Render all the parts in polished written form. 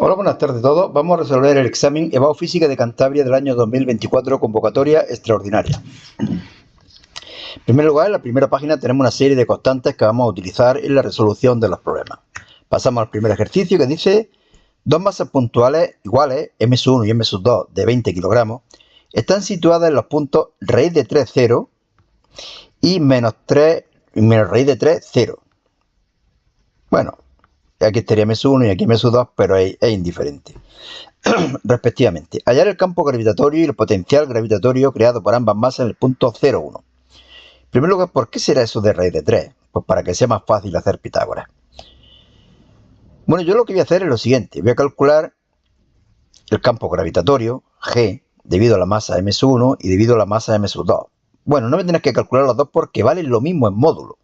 Hola, buenas tardes a todos. Vamos a resolver el examen EBAU Física de Cantabria del año 2024, convocatoria extraordinaria. En primer lugar, en la primera página tenemos una serie de constantes que vamos a utilizar en la resolución de los problemas. Pasamos al primer ejercicio que dice: dos masas puntuales iguales, m1 y m2 de 20 kilogramos, están situadas en los puntos raíz de 3, 0 y menos 3, menos raíz de 3, 0. Bueno, aquí estaría m1 y aquí m2, pero es indiferente. Respectivamente, hallar el campo gravitatorio y el potencial gravitatorio creado por ambas masas en el punto 0,1. En primer lugar, ¿por qué será eso de raíz de 3? Pues para que sea más fácil hacer Pitágoras. Bueno, yo lo que voy a hacer es lo siguiente. Voy a calcular el campo gravitatorio, G, debido a la masa m1 y debido a la masa m2. Bueno, no me tienes que calcular los dos porque valen lo mismo en módulo.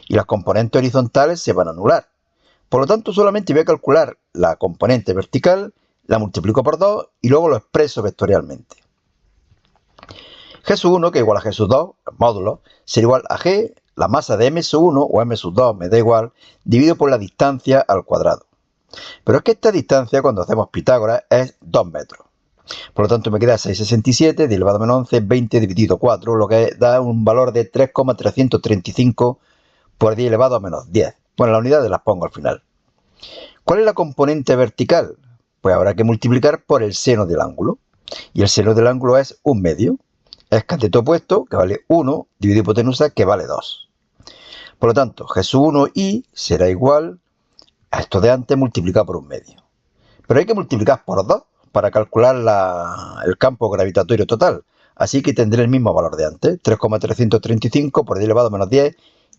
Y las componentes horizontales se van a anular. Por lo tanto, solamente voy a calcular la componente vertical, la multiplico por 2 y luego lo expreso vectorialmente. G1, que es igual a G2, el módulo, será igual a G, la masa de M1 o M2, me da igual, dividido por la distancia al cuadrado. Pero es que esta distancia, cuando hacemos Pitágoras, es 2 metros. Por lo tanto, me queda 6,67, 10 elevado a menos 11, 20 dividido 4, lo que da un valor de 3,335 por 10 elevado a menos 10. Bueno, las unidades las pongo al final. ¿Cuál es la componente vertical? Pues habrá que multiplicar por el seno del ángulo. Y el seno del ángulo es 1/2. Es cateto opuesto, que vale 1, dividido hipotenusa, que vale 2. Por lo tanto, G1i será igual a esto de antes multiplicado por 1/2. Pero hay que multiplicar por 2 para calcular el campo gravitatorio total. Así que tendré el mismo valor de antes, 3,335 por 10 elevado a menos 10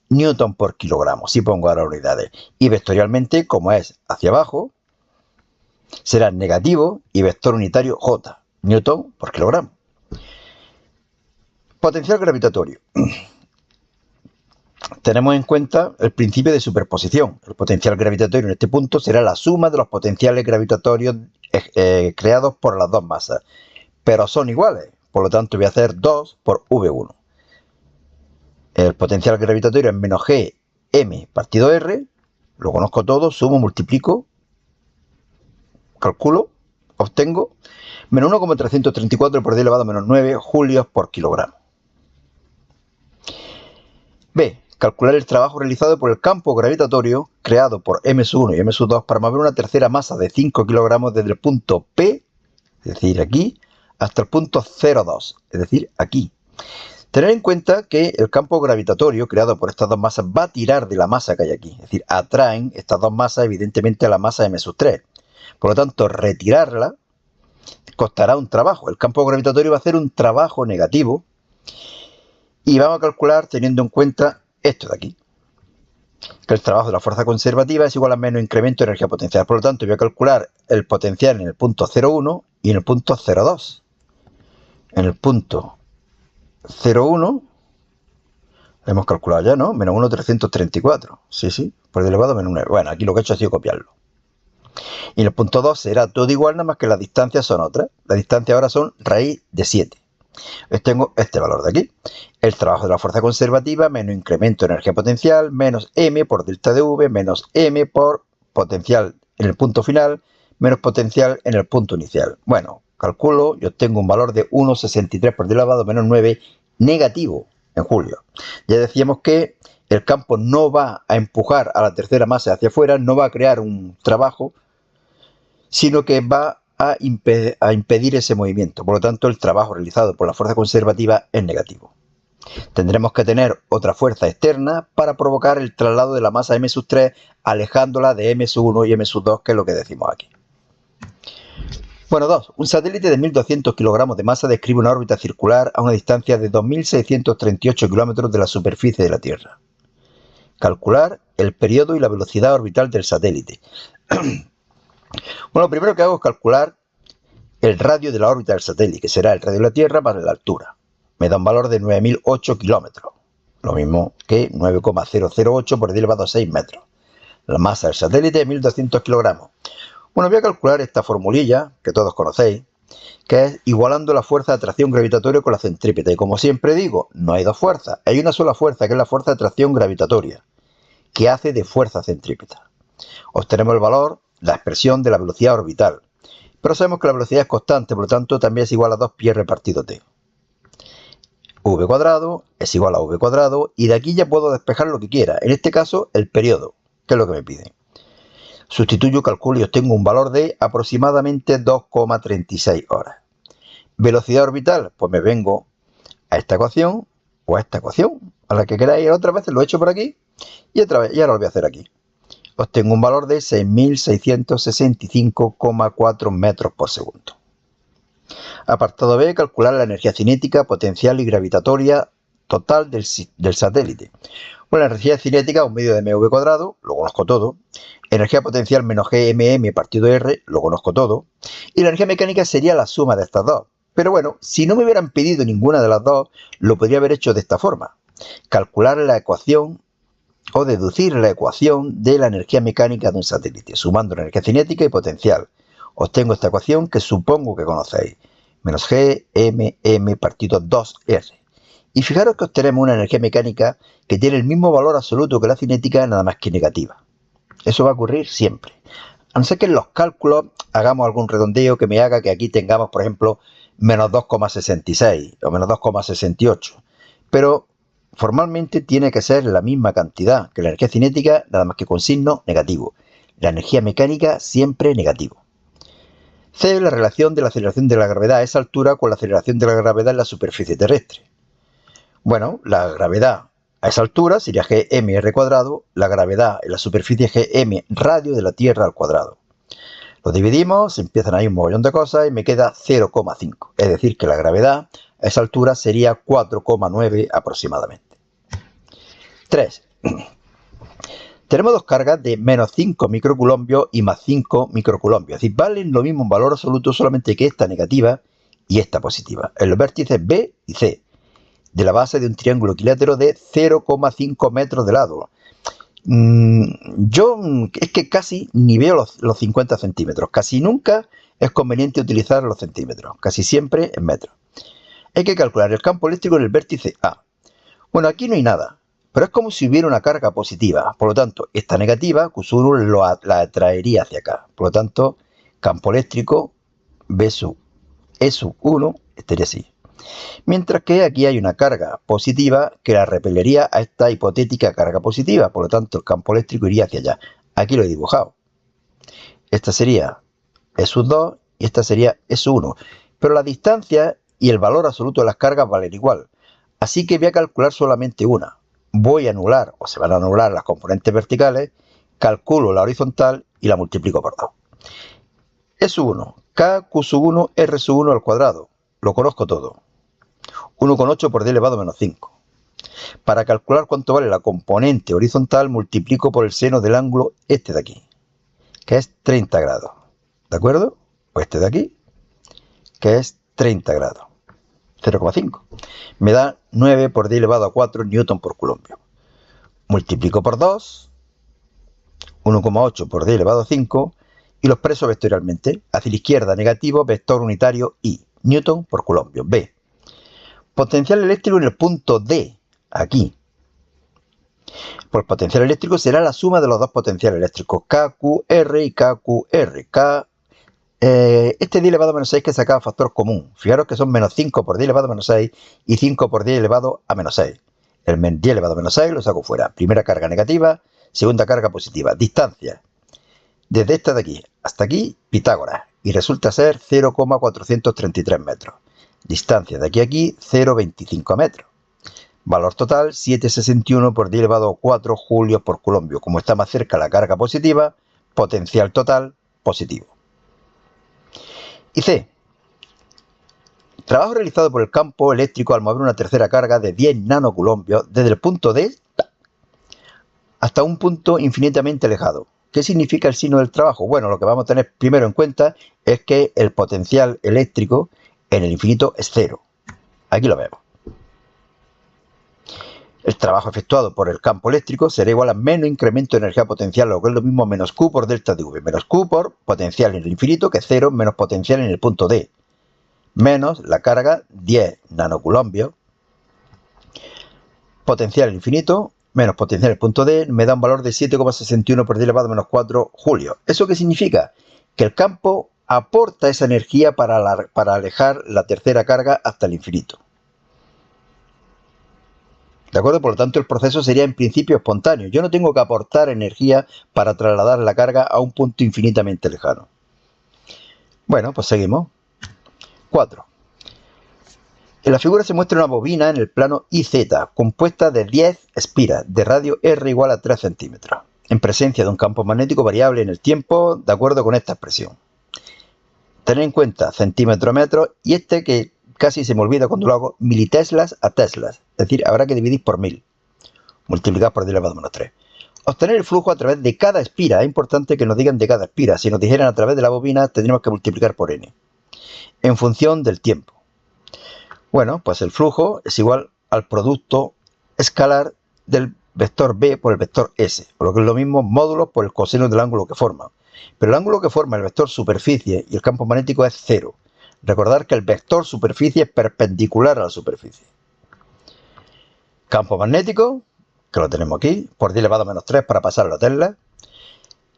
newton por kilogramo, si pongo ahora unidades. Y vectorialmente, como es hacia abajo, será negativo y vector unitario J, newton por kilogramo. Potencial gravitatorio. Tenemos en cuenta el principio de superposición. El potencial gravitatorio en este punto será la suma de los potenciales gravitatorios creados por las dos masas, pero son iguales. Por lo tanto, voy a hacer 2 por V1. El potencial gravitatorio es menos G m partido R. Lo conozco todo, sumo, multiplico, calculo, obtengo menos 1,334 por 10 elevado a menos 9 julios por kilogramo. B. Calcular el trabajo realizado por el campo gravitatorio creado por M1 y M2 para mover una tercera masa de 5 kilogramos desde el punto P, es decir, aquí, hasta el punto 0,2, es decir, aquí. Tener en cuenta que el campo gravitatorio creado por estas dos masas va a tirar de la masa que hay aquí, es decir, atraen estas dos masas evidentemente a la masa M3. Por lo tanto, retirarla costará un trabajo. El campo gravitatorio va a hacer un trabajo negativo y vamos a calcular teniendo en cuenta esto de aquí, que el trabajo de la fuerza conservativa es igual a menos incremento de energía potencial. Por lo tanto, voy a calcular el potencial en el punto 0,1 y en el punto 0,2. En el punto 0,1 lo hemos calculado ya, ¿no? Menos 1,334. Sí, por elevado a menos 9. Bueno, aquí lo que he hecho ha sido copiarlo. Y en el punto 2 será todo igual, nada más que las distancias son otras. Las distancias ahora son raíz de 7. Tengo este valor de aquí. El trabajo de la fuerza conservativa menos incremento de energía potencial menos m por delta de v menos m por potencial en el punto final menos potencial en el punto inicial. Bueno, calculo y obtengo un valor de 1,63 por 10 elevado a menos 9 negativo en julio. Ya decíamos que el campo no va a empujar a la tercera masa hacia afuera, no va a crear un trabajo, sino que va a impedir ese movimiento. Por lo tanto, el trabajo realizado por la fuerza conservativa es negativo. Tendremos que tener otra fuerza externa para provocar el traslado de la masa M3 alejándola de M1 y M2, que es lo que decimos aquí. Bueno, 2. Un satélite de 1.200 kilogramos de masa describe una órbita circular a una distancia de 2.638 kilómetros de la superficie de la Tierra. Calcular el periodo y la velocidad orbital del satélite. Bueno, lo primero que hago es calcular el radio de la órbita del satélite, que será el radio de la Tierra más la altura. Me da un valor de 9.008 kilómetros, lo mismo que 9,008 por 10 elevado a 6 metros. La masa del satélite es 1.200 kilogramos. Bueno, voy a calcular esta formulilla, que todos conocéis, que es igualando la fuerza de atracción gravitatoria con la centrípeta. Y como siempre digo, no hay dos fuerzas, hay una sola fuerza, que es la fuerza de atracción gravitatoria, que hace de fuerza centrípeta. Obtenemos el valor la expresión de la velocidad orbital. Pero sabemos que la velocidad es constante, por lo tanto también es igual a 2π repartido t. V cuadrado es igual a v cuadrado, y de aquí ya puedo despejar lo que quiera. En este caso, el periodo, que es lo que me piden. Sustituyo, calculo y obtengo un valor de aproximadamente 2,36 horas. Velocidad orbital, pues me vengo a esta ecuación o a esta ecuación, a la que queráis. Otras veces lo he hecho por aquí y otra vez, y ahora lo voy a hacer aquí. Obtengo un valor de 6.665,4 metros por segundo. Apartado B, calcular la energía cinética, potencial y gravitatoria total del satélite. Bueno, la energía cinética, un medio de mv cuadrado, lo conozco todo. Energía potencial menos gmm partido r, lo conozco todo. Y la energía mecánica sería la suma de estas dos. Pero bueno, si no me hubieran pedido ninguna de las dos, lo podría haber hecho de esta forma. Calcular la ecuación o deducir la ecuación de la energía mecánica de un satélite, sumando la energía cinética y potencial. Obtengo esta ecuación que supongo que conocéis. Menos gmm partido 2r. Y fijaros que obtenemos una energía mecánica que tiene el mismo valor absoluto que la cinética, nada más que negativa. Eso va a ocurrir siempre. A no ser que en los cálculos hagamos algún redondeo que me haga que aquí tengamos, por ejemplo, menos 2,66 o menos 2,68. Pero formalmente tiene que ser la misma cantidad que la energía cinética, nada más que con signo negativo. La energía mecánica siempre negativo. C, la relación de la aceleración de la gravedad a esa altura con la aceleración de la gravedad en la superficie terrestre. Bueno, la gravedad a esa altura sería gmr cuadrado, la gravedad en la superficie gm radio de la Tierra al cuadrado. Lo dividimos, empiezan ahí un mogollón de cosas y me queda 0,5. Es decir, que la gravedad a esa altura sería 4,9 aproximadamente. 3. Tenemos dos cargas de menos 5 microcoulombios y más 5 microcoulombios. Es decir, valen lo mismo en valor absoluto, solamente que esta negativa y esta positiva. En los vértices B y C, de la base de un triángulo equilátero de 0,5 metros de lado. Yo es que casi ni veo los 50 centímetros. Casi nunca es conveniente utilizar los centímetros. Casi siempre en metros. Hay que calcular el campo eléctrico en el vértice A. Bueno, aquí no hay nada, pero es como si hubiera una carga positiva. Por lo tanto, esta negativa, Q1 la atraería hacia acá. Por lo tanto, campo eléctrico B sub E sub 1 estaría así. Mientras que aquí hay una carga positiva que la repelería a esta hipotética carga positiva. Por lo tanto, el campo eléctrico iría hacia allá. Aquí lo he dibujado. Esta sería E sub 2 y esta sería E sub 1. Pero la distancia y el valor absoluto de las cargas valen igual. Así que voy a calcular solamente una. Voy a anular, o se van a anular las componentes verticales, calculo la horizontal y la multiplico por 2. E sub 1, K, Q sub 1, R sub 1 al cuadrado. Lo conozco todo. 1,8 por d elevado a menos 5. Para calcular cuánto vale la componente horizontal, multiplico por el seno del ángulo este de aquí, que es 30 grados. ¿De acuerdo? O este de aquí, que es 30 grados. 0,5. Me da 9 por d elevado a 4 newton por coulombio. Multiplico por 2, 1,8 por d elevado a 5, y lo expreso vectorialmente. Hacia la izquierda negativo, vector unitario I, newton por coulombio. B. Potencial eléctrico en el punto D, aquí. Pues el potencial eléctrico será la suma de los dos potenciales eléctricos, KQR y KQR. Este d elevado a menos 6 que sacaba factor común. Fijaros que son menos 5 por d elevado a menos 6 y 5 por d elevado a menos 6. El d elevado a menos 6 lo saco fuera. Primera carga negativa, segunda carga positiva. Distancia. Desde esta de aquí hasta aquí, Pitágoras. Y resulta ser 0,433 metros. Distancia de aquí a aquí, 0,25 metros. Valor total, 7,61 por d elevado a 4 julios por coulombio. Como está más cerca la carga positiva, potencial total positivo. Y C. Trabajo realizado por el campo eléctrico al mover una tercera carga de 10 nanocoulombios desde el punto D hasta un punto infinitamente alejado. ¿Qué significa el signo del trabajo? Bueno, lo que vamos a tener primero en cuenta es que el potencial eléctrico en el infinito es 0. Aquí lo vemos. El trabajo efectuado por el campo eléctrico será igual a menos incremento de energía potencial, lo que es lo mismo menos Q por delta de V. Menos Q por potencial en el infinito, que es 0, menos potencial en el punto D. Menos la carga 10 nanocoulombios. Potencial en el infinito, menos potencial en el punto D, me da un valor de 7,61 por 10 elevado a menos 4 julios. ¿Eso qué significa? Que el campo aporta esa energía para alejar la tercera carga hasta el infinito. ¿De acuerdo? Por lo tanto, el proceso sería en principio espontáneo. Yo no tengo que aportar energía para trasladar la carga a un punto infinitamente lejano. Bueno, pues seguimos. 4. En la figura se muestra una bobina en el plano IZ, compuesta de 10 espiras de radio R igual a 3 centímetros, en presencia de un campo magnético variable en el tiempo, de acuerdo con esta expresión. Tened en cuenta centímetro a metro, y que casi se me olvida cuando lo hago, militeslas a teslas, es decir, habrá que dividir por 1000, multiplicar por 10 elevado a menos 3. Obtener el flujo a través de cada espira, es importante que nos digan de cada espira, si nos dijeran a través de la bobina tendríamos que multiplicar por n, en función del tiempo. Bueno, pues el flujo es igual al producto escalar del vector B por el vector S, por lo que es lo mismo módulo por el coseno del ángulo que forma. Pero el ángulo que forma el vector superficie y el campo magnético es 0. Recordar que el vector superficie es perpendicular a la superficie. Campo magnético, que lo tenemos aquí, por 10 elevado a menos 3 para pasarlo a Tesla.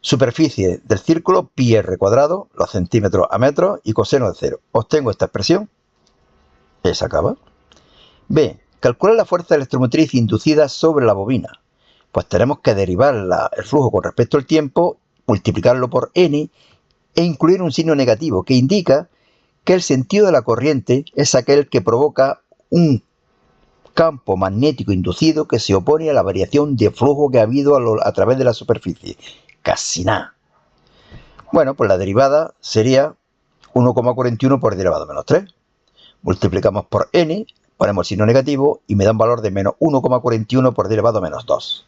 Superficie del círculo, pi r cuadrado, los centímetros a metros, y coseno de 0. Obtengo esta expresión. Se acaba. B. Calcular la fuerza electromotriz inducida sobre la bobina. Pues tenemos que derivar el flujo con respecto al tiempo, multiplicarlo por n e incluir un signo negativo que indica que el sentido de la corriente es aquel que provoca un campo magnético inducido que se opone a la variación de flujo que ha habido a través de la superficie. Casi nada. Bueno, pues la derivada sería 1,41 por 10 elevado a menos 3. Multiplicamos por n, ponemos el signo negativo y me da un valor de menos 1,41 por 10 elevado a menos 2.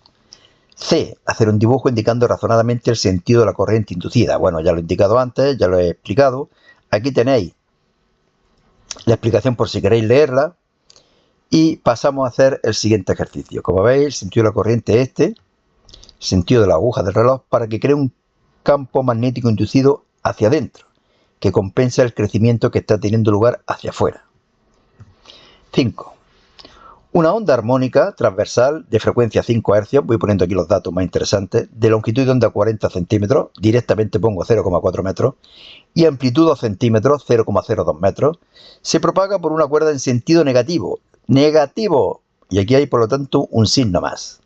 C. Hacer un dibujo indicando razonadamente el sentido de la corriente inducida. Bueno, ya lo he indicado antes, ya lo he explicado. Aquí tenéis la explicación por si queréis leerla. Y pasamos a hacer el siguiente ejercicio. Como veis, el sentido de la corriente es el sentido de la aguja del reloj, para que cree un campo magnético inducido hacia adentro, que compensa el crecimiento que está teniendo lugar hacia afuera. 5. Una onda armónica transversal de frecuencia 5 Hz, voy poniendo aquí los datos más interesantes, de longitud de onda 40 centímetros, directamente pongo 0,4 metros, y amplitud 2 centímetros, 0,02 metros, se propaga por una cuerda en sentido negativo. Negativo, y aquí hay por lo tanto un signo más.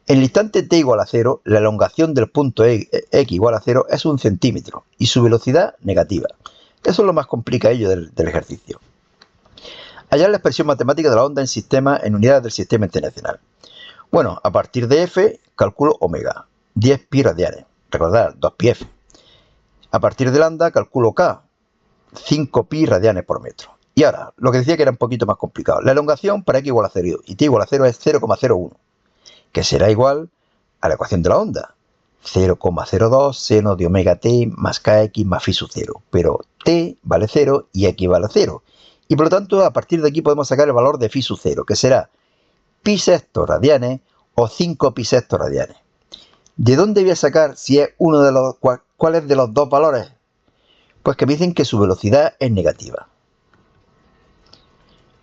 En el instante t igual a 0, la elongación del punto x igual a 0 es 1 centímetro y su velocidad negativa. Eso es lo más complicado del ejercicio. Hallar la expresión matemática de la onda en unidades del sistema internacional. Bueno, a partir de f calculo omega, 10 pi radianes, recordad, 2 pi f. A partir de lambda calculo k, 5 pi radianes por metro. Y ahora, lo que decía que era un poquito más complicado. La elongación para x igual a 0 y t igual a 0 es 0,01, que será igual a la ecuación de la onda. 0,02 seno de omega t más kx más phi sub 0. Pero t vale 0 y x vale 0. Y por lo tanto, a partir de aquí podemos sacar el valor de phi sub 0, que será pi sexto radianes o 5 pi sexto radianes. ¿De dónde voy a sacar si es uno de los cuál es de los dos valores? Pues que me dicen que su velocidad es negativa.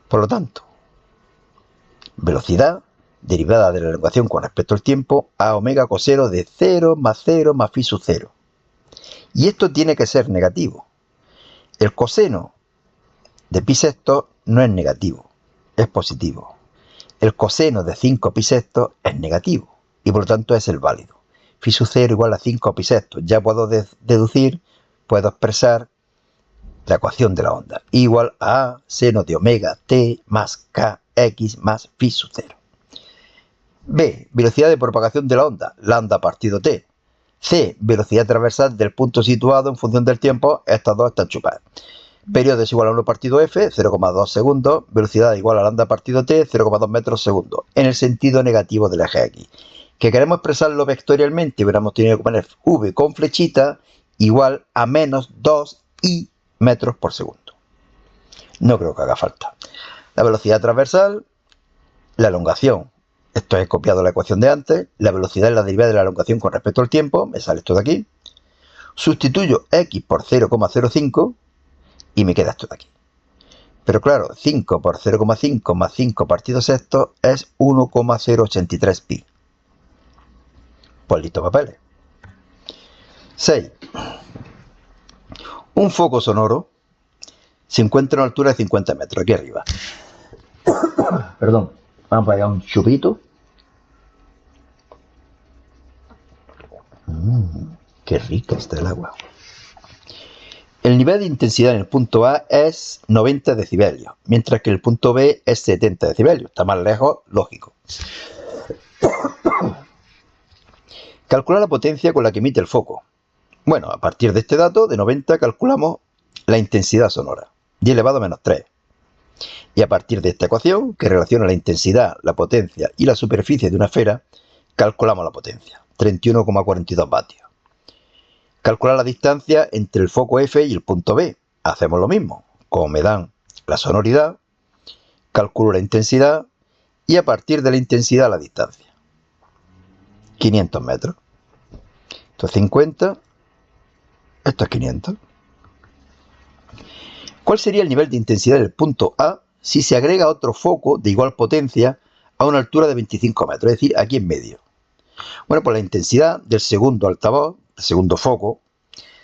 Por lo tanto, velocidad derivada de la elongación con respecto al tiempo a omega coseno de 0 más phi sub 0. Y esto tiene que ser negativo. El coseno de pi sexto no es negativo, es positivo. El coseno de 5 pi sexto es negativo y por lo tanto es el válido. Phi sub 0 igual a 5 pi sexto. Ya puedo deducir, puedo expresar la ecuación de la onda, igual a seno de omega t más kx más phi sub 0. B. Velocidad de propagación de la onda, lambda partido t. C. Velocidad transversal del punto situado en función del tiempo, estas dos están chupadas. Periodo es igual a 1 partido f, 0,2 segundos, velocidad igual a lambda partido t, 0,2 metros segundo, en el sentido negativo del eje x. Que queremos expresarlo vectorialmente, hubiéramos tenido que poner v con flechita igual a menos 2i metros por segundo. No creo que haga falta. La velocidad transversal, la elongación, esto he copiado la ecuación de antes, la velocidad es la derivada de la elongación con respecto al tiempo, me sale esto de aquí, sustituyo x por 0,05 y me queda esto de aquí. Pero claro, 5 por 0,5 más 5 partido sexto es 1,083 pi. Pues listo, papeles. 6. Un foco sonoro se encuentra a una altura de 50 metros, aquí arriba. Perdón, vamos a pegar un chupito. Qué rica está el agua. El nivel de intensidad en el punto A es 90 decibelios, mientras que el punto B es 70 decibelios. Está más lejos, lógico. Calcular la potencia con la que emite el foco. Bueno, a partir de este dato, de 90, calculamos la intensidad sonora, 10 elevado a menos 3. Y a partir de esta ecuación, que relaciona la intensidad, la potencia y la superficie de una esfera, calculamos la potencia, 31,42 vatios. Calcular la distancia entre el foco F y el punto B. Hacemos lo mismo. Como me dan la sonoridad, calculo la intensidad y a partir de la intensidad la distancia. 500 metros. Esto es 50. Esto es 500. ¿Cuál sería el nivel de intensidad del punto A si se agrega otro foco de igual potencia a una altura de 25 metros? Es decir, aquí en medio. Bueno, pues la intensidad del segundo altavoz, el segundo foco,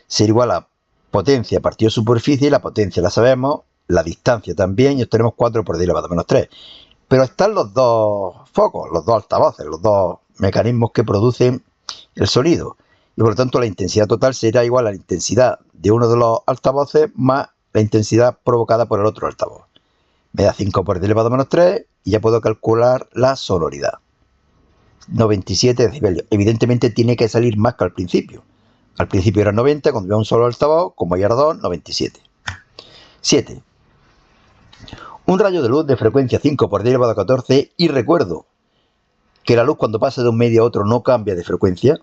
será igual a potencia partido superficie, y la potencia la sabemos, la distancia también, y obtenemos 4 por 10 elevado a menos 3. Pero están los dos focos, los dos altavoces, los dos mecanismos que producen el sonido. Y por lo tanto la intensidad total será igual a la intensidad de uno de los altavoces más la intensidad provocada por el otro altavoz. Me da 5 por 10 elevado a menos 3 y ya puedo calcular la sonoridad. 97 decibelios. Evidentemente tiene que salir más que al principio. Al principio era 90, cuando había un solo altavoz, como hay ahora dos, 97. 7. Un rayo de luz de frecuencia 5 por 10 elevado a 14, y recuerdo que la luz cuando pasa de un medio a otro no cambia de frecuencia.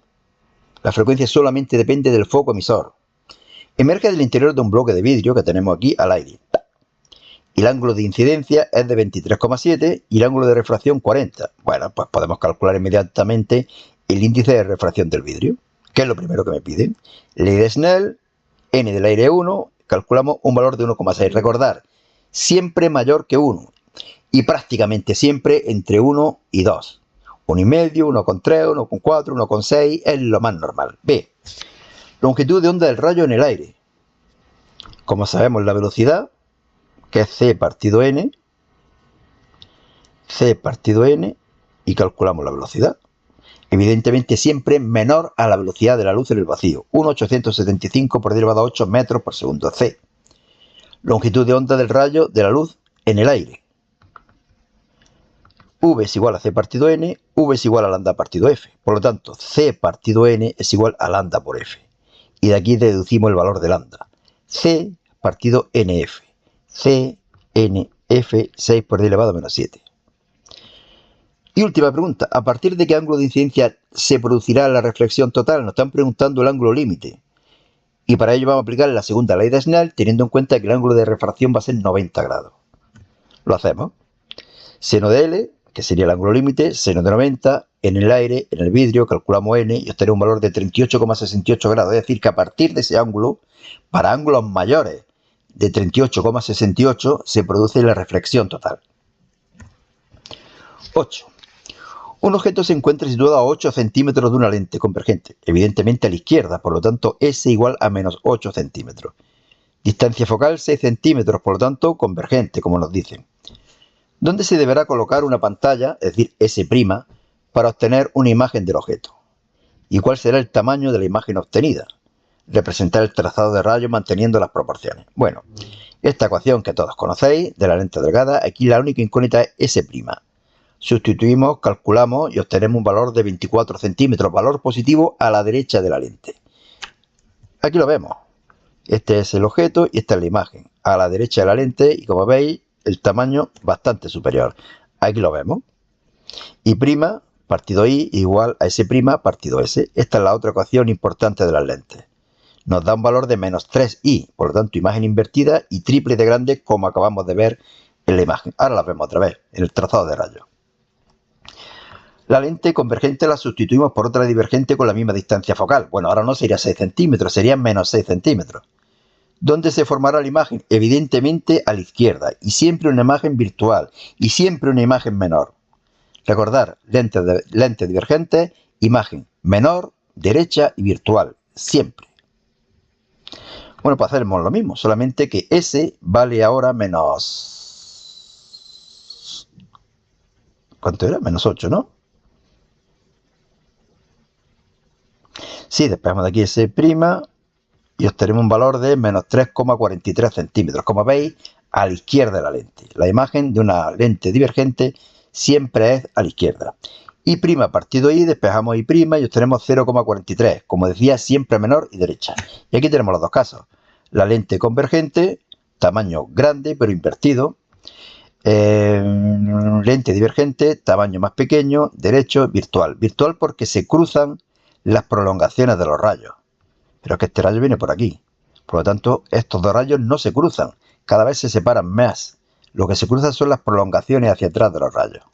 La frecuencia solamente depende del foco emisor. Emerge del interior de un bloque de vidrio que tenemos aquí al aire. Y el ángulo de incidencia es de 23,7 y el ángulo de refracción 40. Bueno, pues podemos calcular inmediatamente el índice de refracción del vidrio, que es lo primero que me piden. Ley de Snell, n del aire 1, calculamos un valor de 1,6. Recordar, siempre mayor que 1 y prácticamente siempre entre 1 y 2. 1,5, 1,3, 1,4, 1,6 es lo más normal. B. Longitud de onda del rayo en el aire. Como sabemos, la velocidad, que es c partido n, y calculamos la velocidad. Evidentemente siempre menor a la velocidad de la luz en el vacío. 1,875 por 10 elevado a 8 metros por segundo, c. Longitud de onda del rayo de la luz en el aire. V es igual a c partido n, V es igual a lambda partido f. Por lo tanto, c partido n es igual a lambda por f. Y de aquí deducimos el valor de lambda. C partido nf. C, nf, 6 por 10 elevado a menos 7. Y última pregunta. ¿A partir de qué ángulo de incidencia se producirá la reflexión total? Nos están preguntando el ángulo límite. Y para ello vamos a aplicar la segunda ley de Snell, teniendo en cuenta que el ángulo de refracción va a ser 90 grados. Lo hacemos. Seno de L, que sería el ángulo límite, seno de 90, en el aire, en el vidrio, calculamos n y obtenemos un valor de 38,68 grados. Es decir, que a partir de ese ángulo, para ángulos mayores de 38,68, se produce la reflexión total. 8. Un objeto se encuentra situado a 8 centímetros de una lente convergente, evidentemente a la izquierda, por lo tanto S igual a menos 8 centímetros. Distancia focal 6 centímetros, por lo tanto convergente, como nos dicen. ¿Dónde se deberá colocar una pantalla, es decir, S', para obtener una imagen del objeto? ¿Y cuál será el tamaño de la imagen obtenida? Representar el trazado de rayos manteniendo las proporciones. Bueno, esta ecuación que todos conocéis, de la lente delgada, aquí la única incógnita es S'. Sustituimos, calculamos y obtenemos un valor de 24 centímetros, valor positivo a la derecha de la lente. Aquí lo vemos. Este es el objeto y esta es la imagen. A la derecha de la lente y como veis, el tamaño bastante superior. Aquí lo vemos. Y' partido I igual a S' partido S. Esta es la otra ecuación importante de las lentes. Nos da un valor de menos 3i, por lo tanto imagen invertida y triple de grande como acabamos de ver en la imagen. Ahora la vemos otra vez en el trazado de rayos. La lente convergente la sustituimos por otra divergente con la misma distancia focal. Bueno, ahora no sería 6 centímetros, serían menos 6 centímetros. ¿Dónde se formará la imagen? Evidentemente a la izquierda, y siempre una imagen virtual, y siempre una imagen menor. Recordar, lentes divergentes, imagen menor, derecha y virtual, siempre. Bueno, pues hacemos lo mismo, solamente que S vale ahora menos... ¿Cuánto era? Menos 8, ¿no? Sí, despejamos de aquí S' y obtenemos un valor de menos 3,43 centímetros. Como veis, a la izquierda de la lente. La imagen de una lente divergente siempre es a la izquierda. Y' partido I, despejamos I' y obtenemos 0,43. Como decía, siempre menor y derecha. Y aquí tenemos los dos casos. La lente convergente, tamaño grande pero invertido. Lente divergente, tamaño más pequeño, derecho, virtual. Virtual porque se cruzan las prolongaciones de los rayos. Pero es que este rayo viene por aquí. Por lo tanto, estos dos rayos no se cruzan. Cada vez se separan más. Lo que se cruzan son las prolongaciones hacia atrás de los rayos.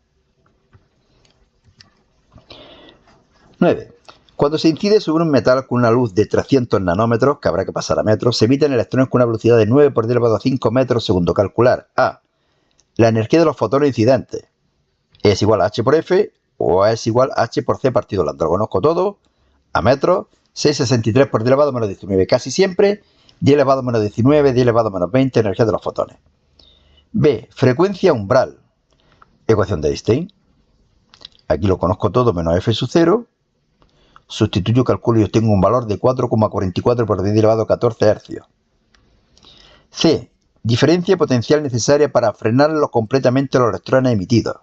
9. Cuando se incide sobre un metal con una luz de 300 nanómetros, que habrá que pasar a metros, se emiten electrones con una velocidad de 9 por 10 elevado a 5 metros segundo. Calcular A. La energía de los fotones incidentes. Es igual a H por F o es igual a H por C partido lambda. Lo conozco todo. A metros. 6,63 por 10 elevado a menos 19. Casi siempre 10 elevado a menos 19, 10 elevado a menos 20, energía de los fotones. B. Frecuencia umbral. Ecuación de Einstein. Aquí lo conozco todo menos F sub 0. Sustituyo, calculo y obtengo un valor de 4,44 por 10 elevado a 14 hercios. C. Diferencia potencial necesaria para frenarlo completamente los electrones emitidos.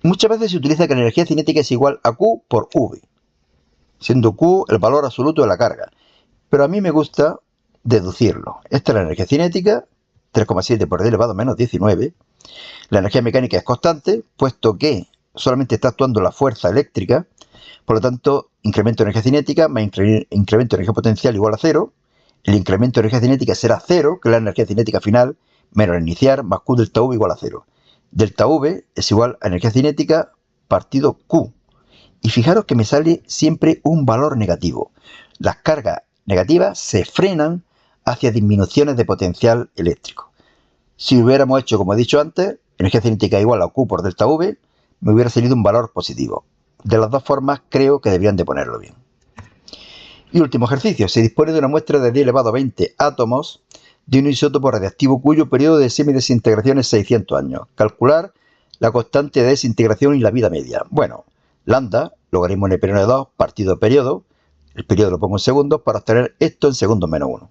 Muchas veces se utiliza que la energía cinética es igual a Q por V, siendo Q el valor absoluto de la carga. Pero a mí me gusta deducirlo. Esta es la energía cinética, 3,7 por 10 elevado a menos 19. La energía mecánica es constante, puesto que solamente está actuando la fuerza eléctrica. Por lo tanto, incremento de energía cinética más incremento de energía potencial igual a 0. El incremento de energía cinética será 0, que es la energía cinética final, menos la inicial, más Q delta V igual a 0. Delta V es igual a energía cinética partido Q. Y fijaros que me sale siempre un valor negativo. Las cargas negativas se frenan hacia disminuciones de potencial eléctrico. Si hubiéramos hecho, como he dicho antes, energía cinética igual a Q por delta V, me hubiera salido un valor positivo. De las dos formas creo que deberían de ponerlo bien. Y último ejercicio. Se dispone de una muestra de 10 elevado a 20 átomos de un isótopo radiactivo cuyo periodo de semidesintegración es 600 años. Calcular la constante de desintegración y la vida media. Bueno, lambda, logaritmo n per 2, partido periodo. El periodo lo pongo en segundos para obtener esto en segundos menos 1.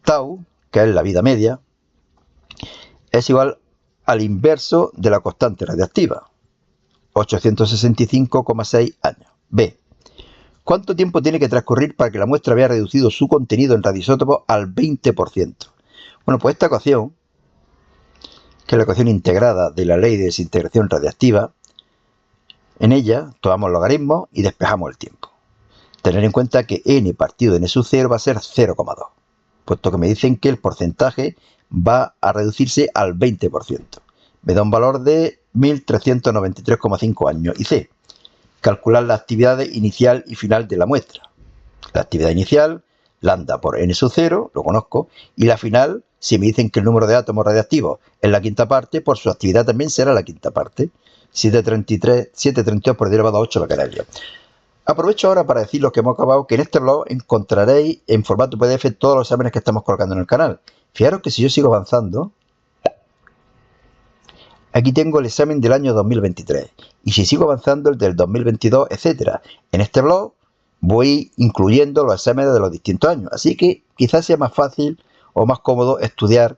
Tau, que es la vida media, es igual al inverso de la constante radiactiva. 865,6 años. B. ¿Cuánto tiempo tiene que transcurrir para que la muestra vea reducido su contenido en radioisótopos al 20%? Bueno, pues esta ecuación, que es la ecuación integrada de la ley de desintegración radiactiva, en ella tomamos logaritmos y despejamos el tiempo. Tener en cuenta que n partido n sub 0 va a ser 0,2, puesto que me dicen que el porcentaje va a reducirse al 20%. Me da un valor de 1393,5 años. Y C. Calcular la actividad inicial y final de la muestra. La actividad inicial, lambda por n sub 0, lo conozco, y la final, si me dicen que el número de átomos radiactivos es la quinta parte, por su actividad también será la quinta parte. 732 por 10 elevado a 8 becquerelios. Aprovecho ahora para decir lo que hemos acabado, que en este blog encontraréis en formato PDF todos los exámenes que estamos colocando en el canal. Fijaros que si yo sigo avanzando, aquí tengo el examen del año 2023 y si sigo avanzando el del 2022, etcétera. En este blog voy incluyendo los exámenes de los distintos años, así que quizás sea más fácil o más cómodo estudiar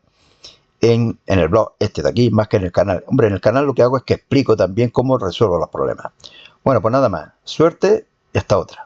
en el blog este de aquí más que en el canal. Hombre, en el canal lo que hago es que explico también cómo resuelvo los problemas. Bueno, pues nada más. Suerte y hasta otra.